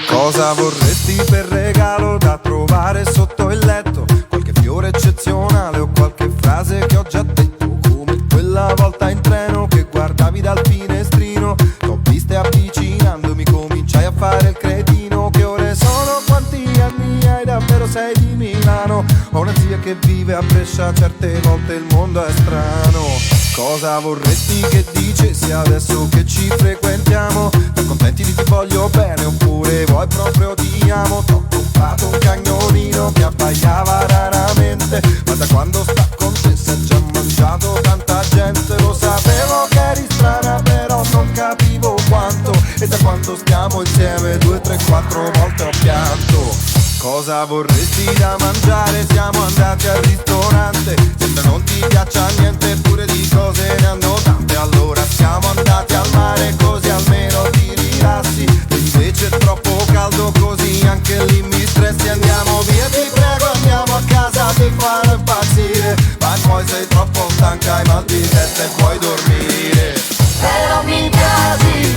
Cosa vorresti per regalo da trovare sotto il letto? Qualche fiore eccezionale o qualche frase che ho già detto? Come quella volta in treno che guardavi dal finestrino. T'ho viste avvicinandomi, cominciai a fare il cretino. Che ore sono? Quanti anni hai? Davvero sei di Milano? Ho una zia che vive a Brescia, certe volte il mondo è strano. Cosa vorresti che dicessi adesso che ci frequentiamo? Ti accontenti di ti voglio bene oppure vuoi proprio ti amo? T'ho comprato un cagnolino che abbaiava raramente, ma da quando sta con te si è già mangiato tanta gente. Lo sapevo che eri strana però non capivo quanto, e da quando stiamo insieme 2, 3, 4 volte ho pianto. Cosa vorresti da mangiare? Siamo andati al ristorante, sembra non ti piaccia niente eppure di cose ne hanno tante. Allora siamo andati al mare così almeno ti rilassi, invece è troppo caldo così anche lì mi stressi. Andiamo via ti prego, andiamo a casa, ti farò impazzire, ma poi sei troppo stanca, hai mal di testa e puoi dormire. Però mi piaci,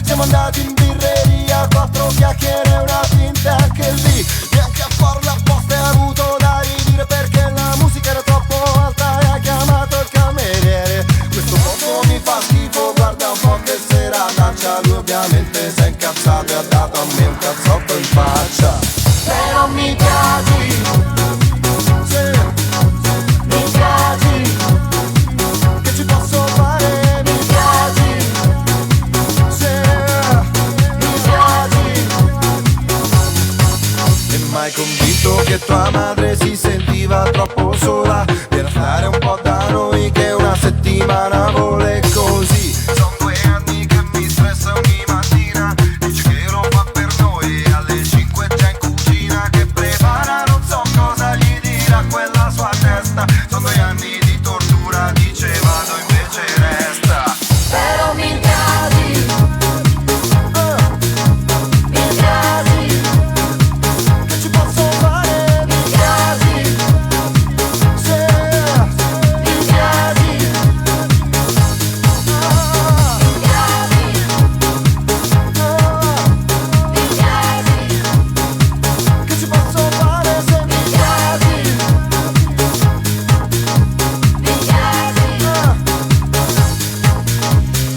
siamo andati in birreria, 4 chiacchiere e una tinta, anche lì neanche a farla apposta hai avuto da ridire perché la musica era troppo alta e hai chiamato il cameriere. Questo posto mi fa schifo, guarda un po' che serataccia. Lui ovviamente si è incazzato e ha dato a me un cazzotto in faccia. Però mi piaci, sì, mi piaci, che ci posso fare? Mai convinto che tua madre si sentiva troppo sola, per stare un po' da noi che una settimana vuole così. Sono 2 anni che mi stressa ogni mattina, dice che lo fa per noi e alle 5 già in cucina che prepara, non so cosa gli dirà quella sua testa. Sono 2 anni di tortura, dice vado invece resta. Però mi piaci, mi piaci, posso fare, mi piaci, se mi piaci, mi piaci, mi piaci, che ci posso fare se mi piaci, mi piaci.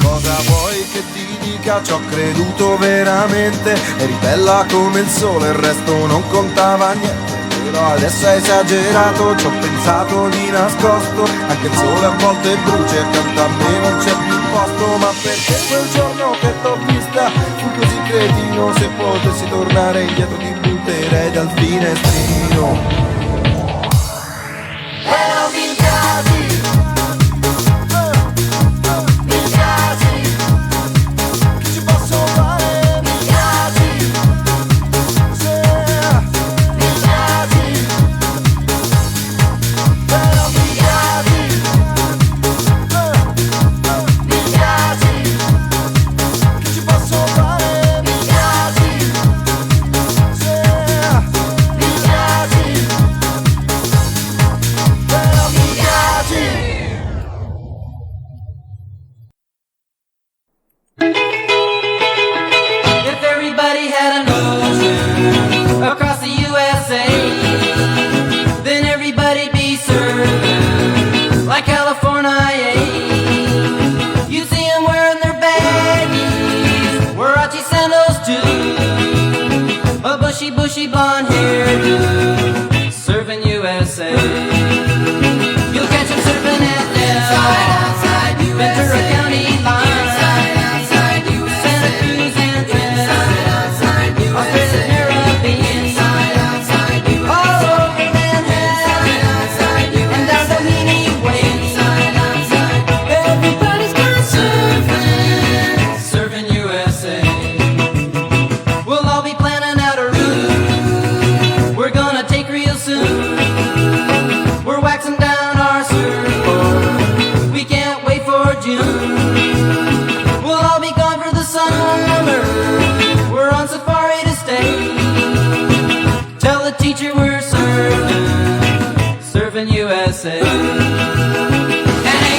Cosa vuoi che ti dica? Ci ho creduto veramente, eri bella come il sole, il resto non contava niente. Però adesso hai esagerato, ci ho pensato di nascosto, anche il sole a volte brucia e accanto a me non c'è più posto. Ma perché quel giorno che t'ho vista fui così cretino? Se potessi tornare indietro ti butterei dal finestrino. Però mi piaci, mi piaci, che ci posso fare? Mi piaci, se mi piaci, però mi piaci, mi piaci, che ci posso fare? Mi piaci, se mi piaci, però mi piaci. If everybody had an ocean across the USA, then everybody'd be served like California. You'd see them wearing their baggies, Warachi sandals too, a bushy, bushy blonde hairdo, serving USA. You'll catch them surfing at Del, Ventura County line. We're surfing USA. And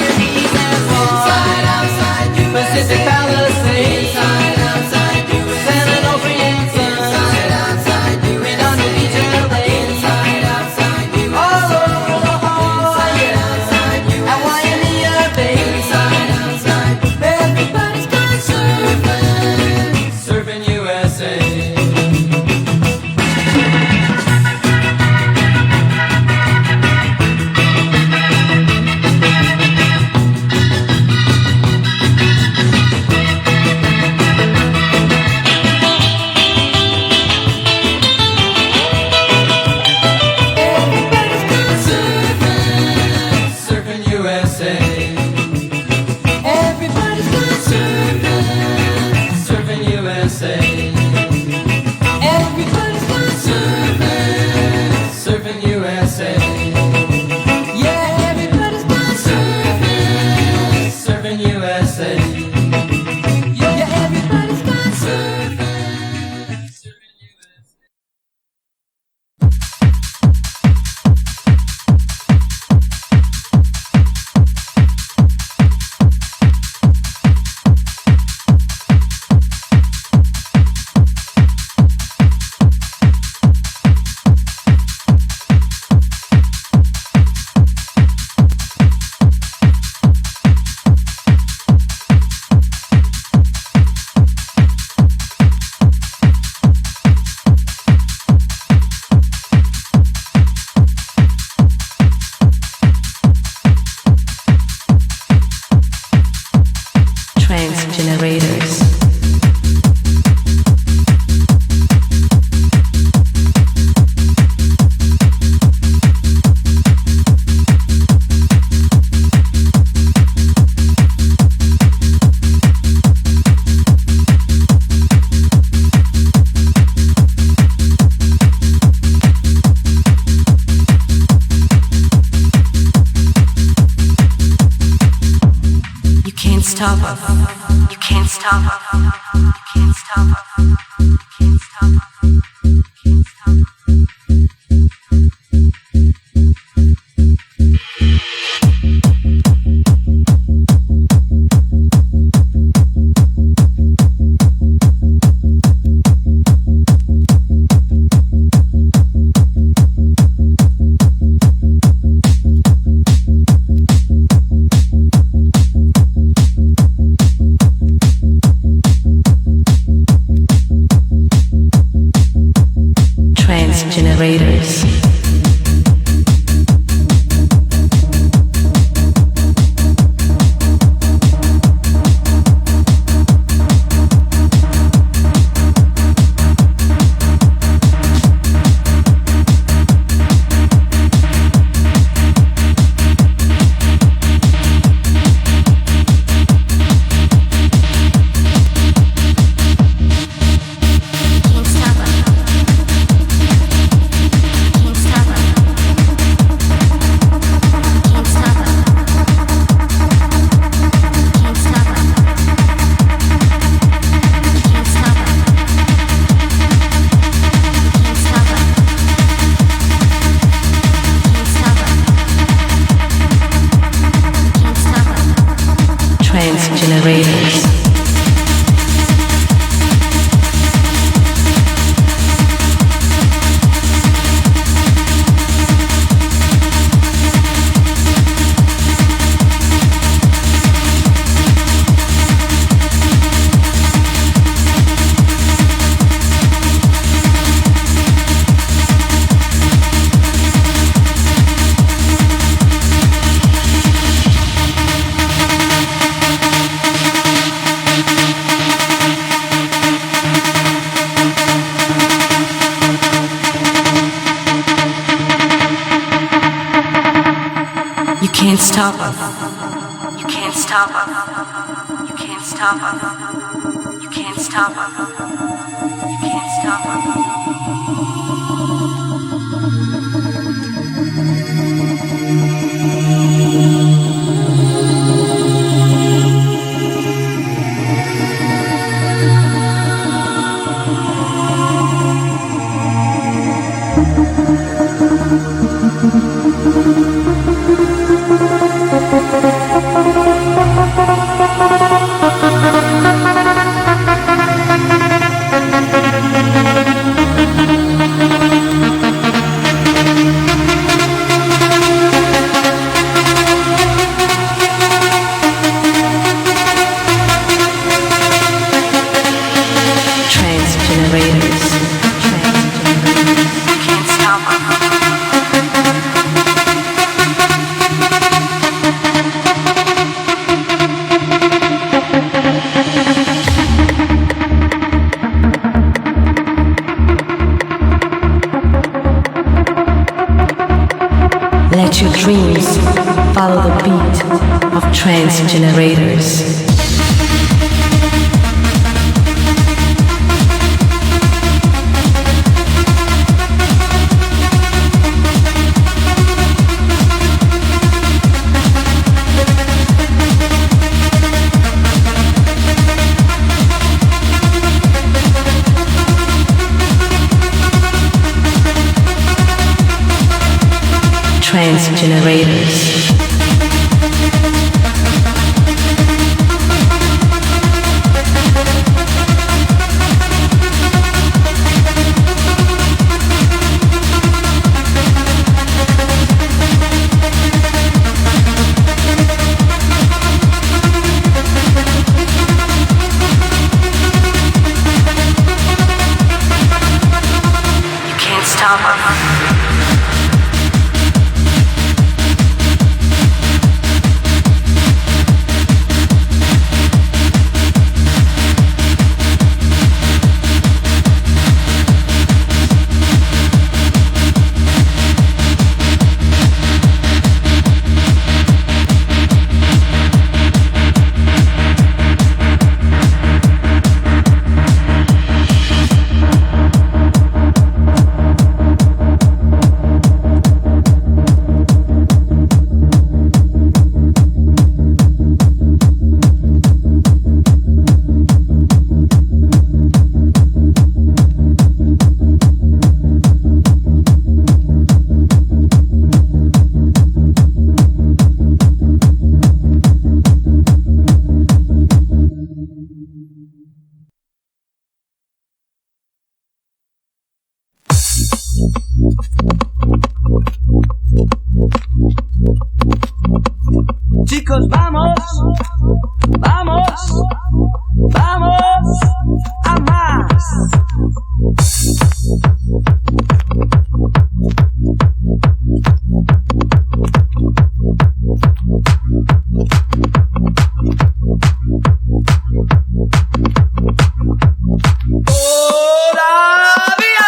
your knees and inside, outside, Pacific Palisades, inside, outside, San Onofre, inside, outside, Redondo Beach, LA, inside, outside, all over the Hawaii, outside, at Waimea Bay, inside, outside, everybody's gone surfing, surfing USA. stop us. You can't stop us. You can't stop us. You can't stop us. You can't stop us. Generators. Generators. You can't stop us. You can't stop us. You can't stop us. You can't stop us. You can't stop us. dreams follow the beat of trance generators. Trance generators. You can't stop us. Chicos, vamos, vamos, vamos a más. Todavía.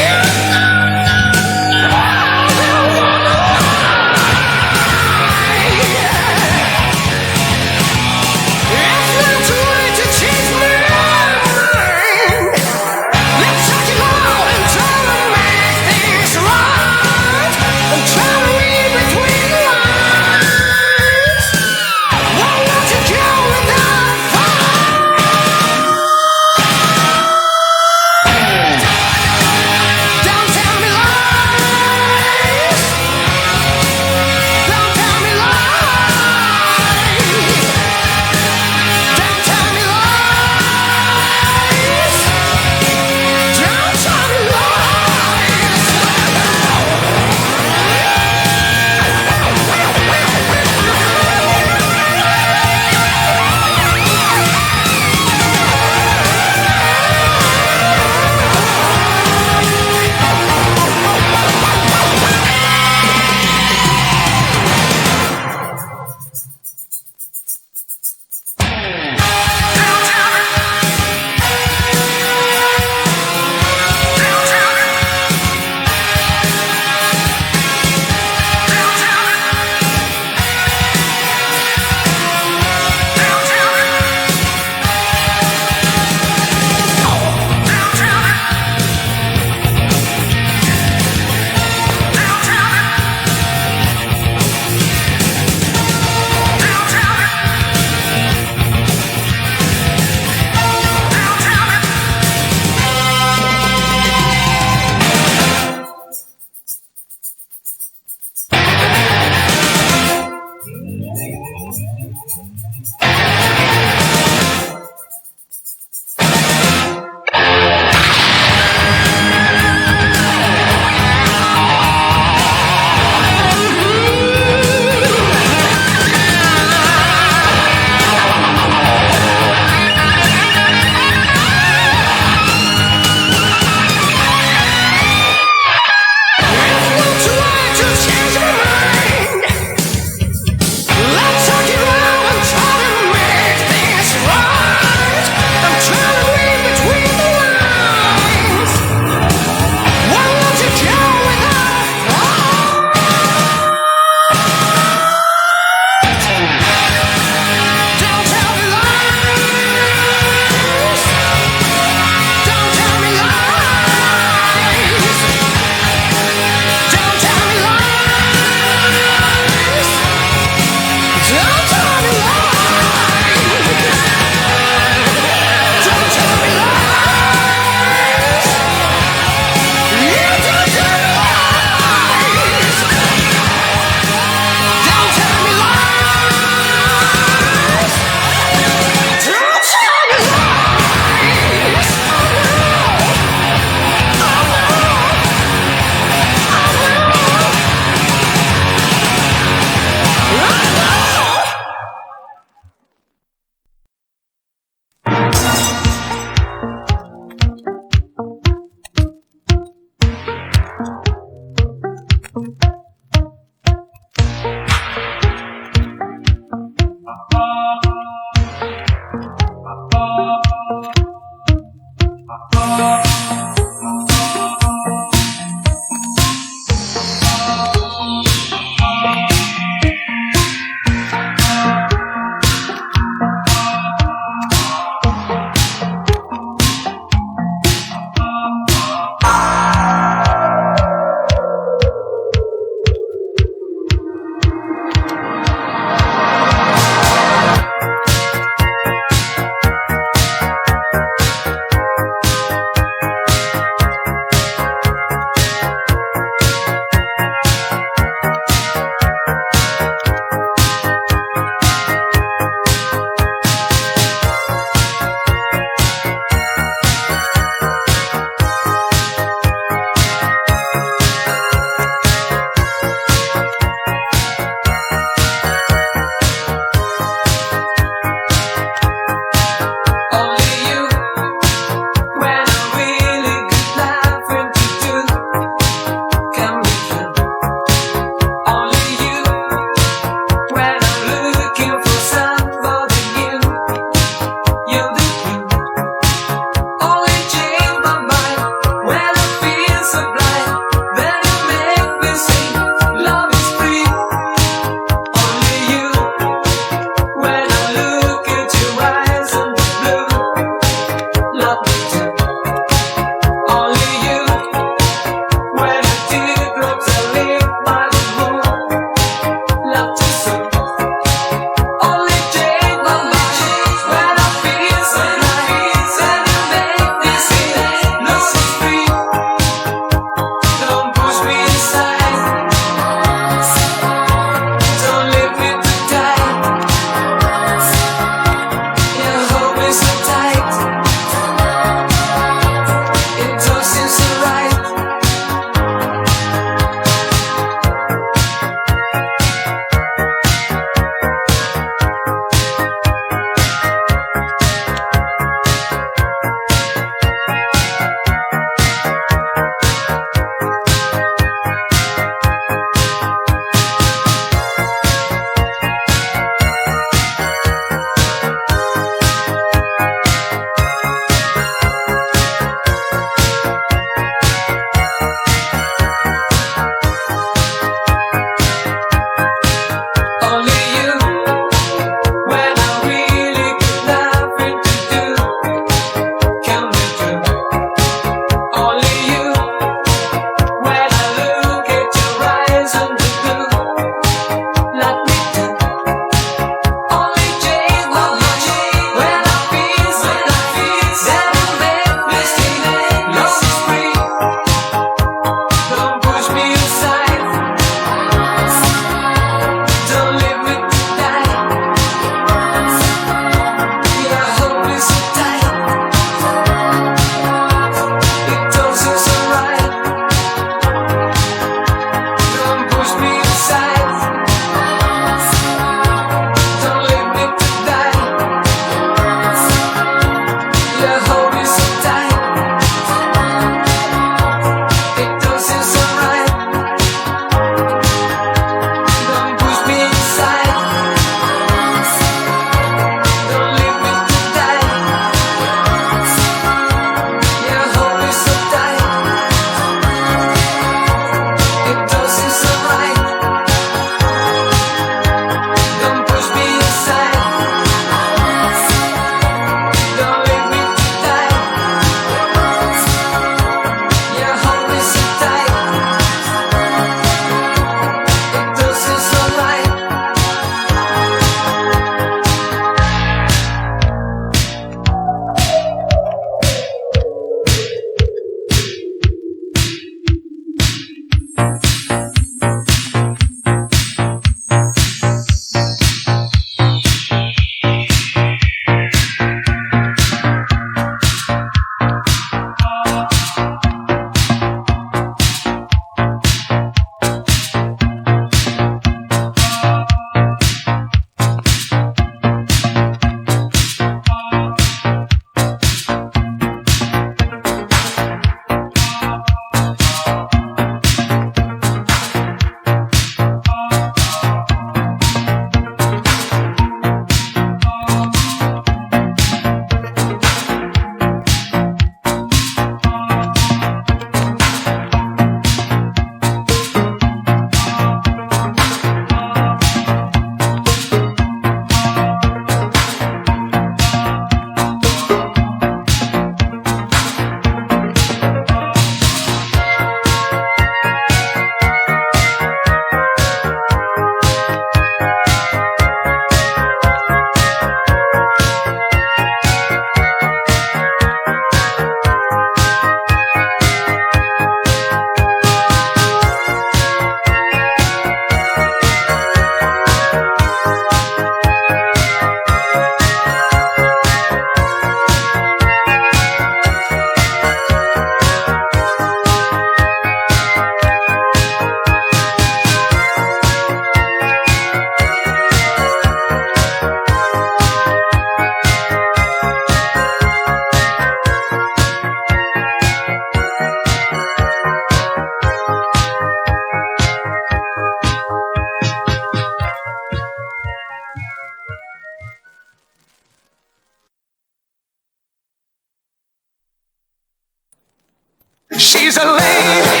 She's a lady.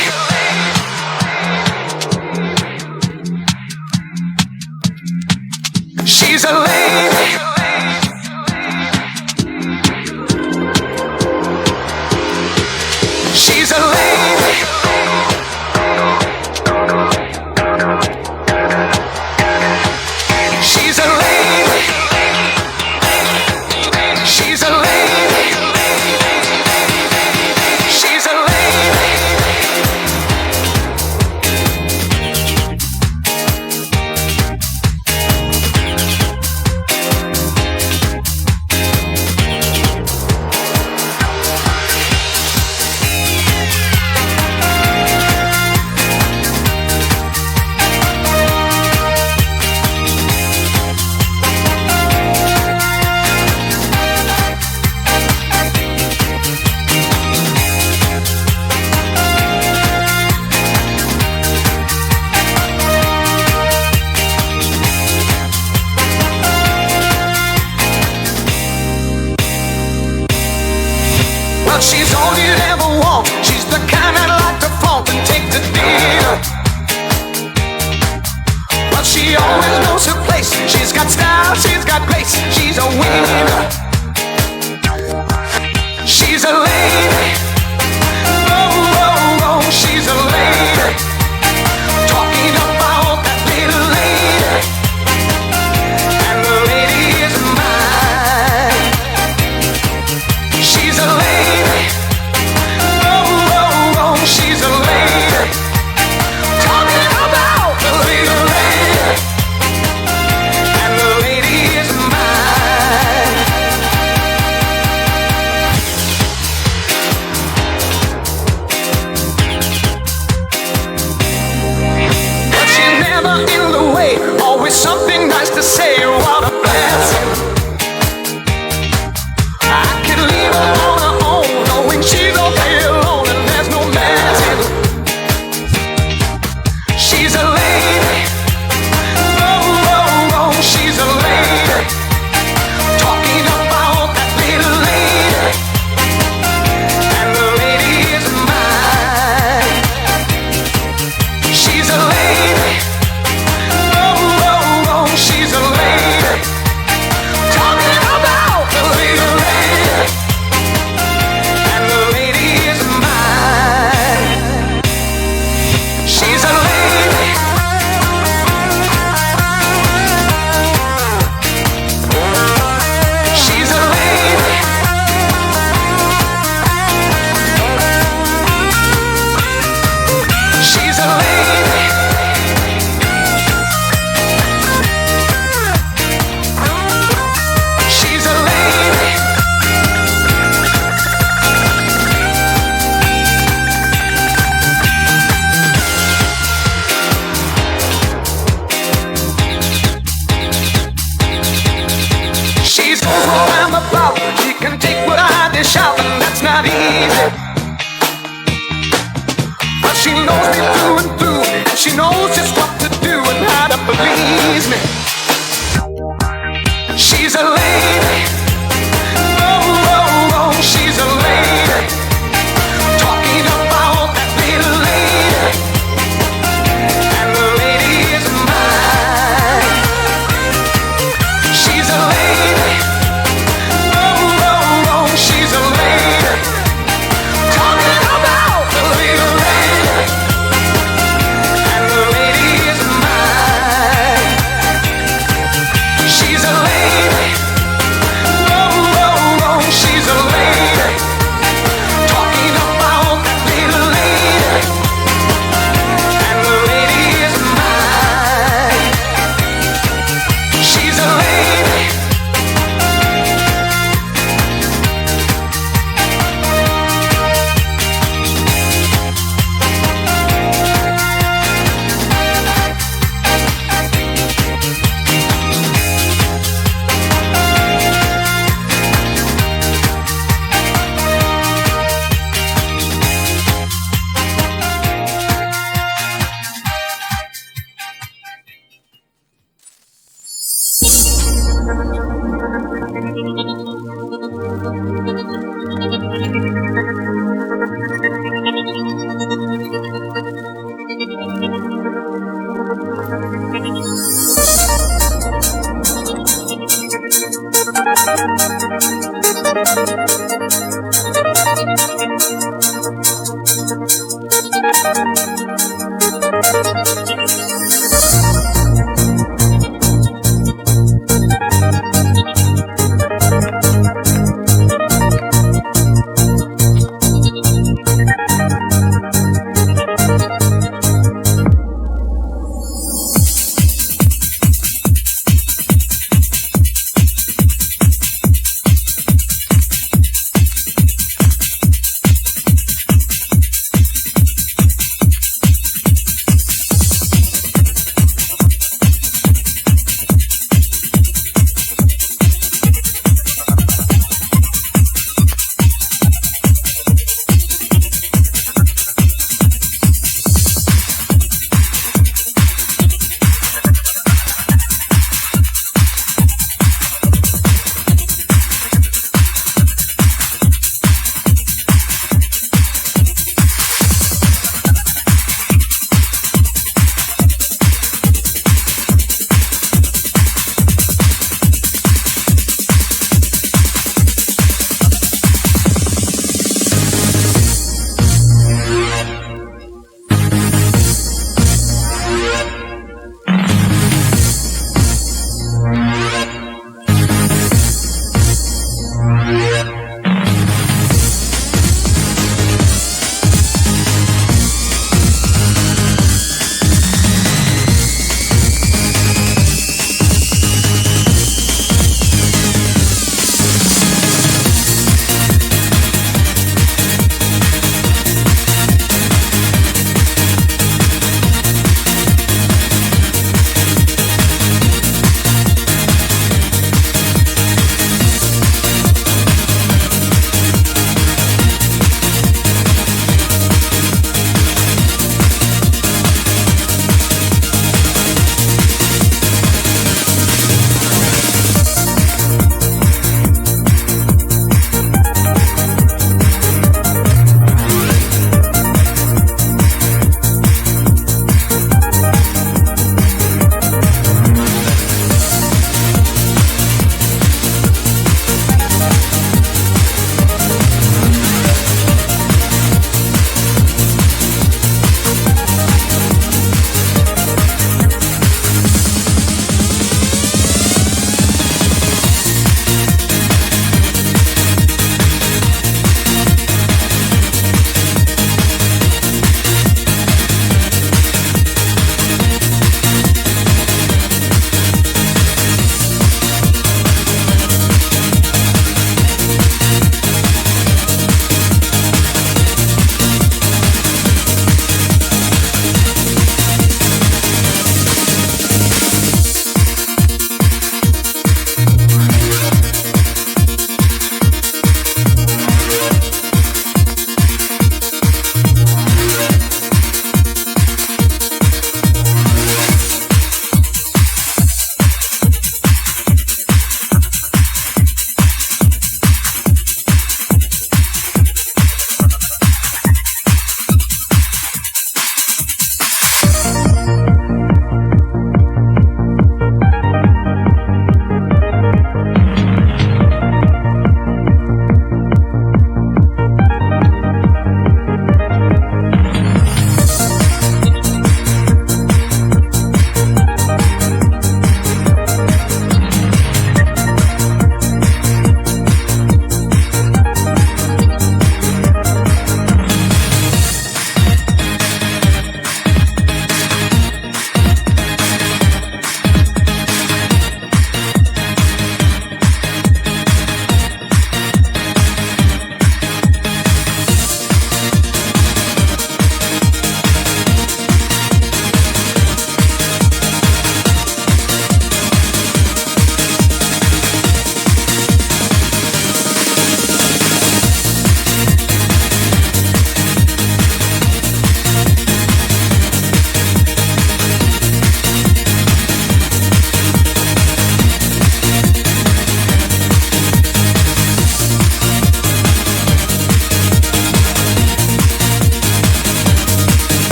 She's a lady. She's a lady. She's a lady. She's a lady. She's a lady. Well, she's all you'd ever want. She's the kind I'd like to flaunt and take to dinner. Well, she always knows her place. She's got style, she's got grace. She's a winner. She's a lady. Oh, oh, oh, she's a lady. Talking about that little lady. And the lady is mine. She's a lady. Oh, oh, oh, she's a lady. Talking about the little lady. And the lady is mine. But she's never in the way. Always something nice to say. What a blessing. I can leave her on her own, knowing she's okay alone and there's no messing. She's a lady. Oh, oh, oh, she's a lady. Talking about that little lady. And the lady is mine. She's a lady. Oh, oh, oh, she's a lady. Talking about the little lady. And the lady is mine. She's a lady. She's a lady. She's a lady. She's a lady. She's what I'm about. She can take what I dish out, and that's not easy. But she knows me through and through, and she knows just what to do and how to please me. She's a lady. Oh, oh, oh, she's a lady. Talking about that little lady. And the lady is mine. She's a lady. Oh, oh, oh, she's a lady. Talking about the little lady. And the lady is mine. She's a lady.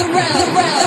the round.